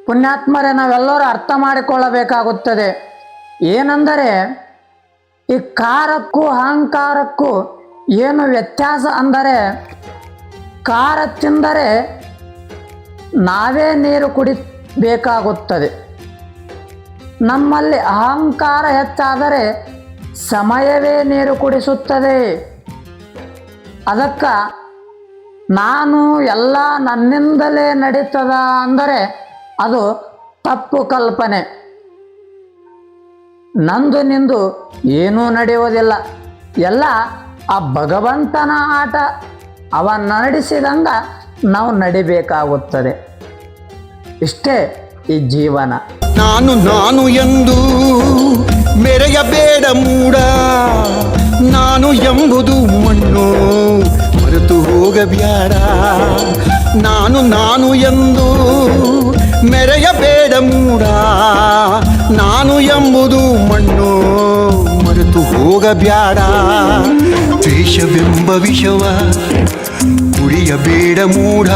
ಪುಣ್ಯಾತ್ಮರೇ, ನಾವೆಲ್ಲರೂ ಅರ್ಥ ಮಾಡಿಕೊಳ್ಳಬೇಕಾಗುತ್ತದೆ. ಏನೆಂದರೆ ಈ ಕಾರಕ್ಕೂ ಅಹಂಕಾರಕ್ಕೂ ಏನು ವ್ಯತ್ಯಾಸ ಅಂದರೆ, ಕಾರ ತಿಂದರೆ ನಾವೇ ನೀರು ಕುಡಿಬೇಕಾಗುತ್ತದೆ. ನಮ್ಮಲ್ಲಿ ಅಹಂಕಾರ ಹೆಚ್ಚಾದರೆ ಸಮಯವೇ ನೀರು ಕುಡಿಸುತ್ತದೆ. ಅದಕ್ಕೆ ನಾನು ಎಲ್ಲ ನನ್ನಿಂದಲೇ ನಡೀತದ ಅಂದರೆ ಅದು ತಪ್ಪು ಕಲ್ಪನೆ. ನಂದು ನಿಂದು ಏನೂ ನಡೆಯುವುದಿಲ್ಲ, ಎಲ್ಲ ಆ ಭಗವಂತನ ಆಟ. ಅವ ನಡೆಸಿದಂಗ ನಾವು ನಡಿಬೇಕಾಗುತ್ತದೆ. ಇಷ್ಟೇ ಈ ಜೀವನ. ನಾನು ನಾನು ಎಂದು ಮೆರೆಯಬೇಡ ಮೂಡ, ನಾನು ಎಂಬುದು ಮಣ್ಣು ಮರೆತು ಹೋಗಬ್ಯಾಡ. ನಾನು ನಾನು ಎಂದು ಮೆರೆಯಬೇಡ ಮೂಡ, ನಾನು ಎಂಬುದು ಮಣ್ಣು ಮರೆತು ಹೋಗಬ್ಯಾಡ. ದ್ವೇಷವೆಂಬ ವಿಷವ ಕುಡಿಯಬೇಡ ಮೂಢ.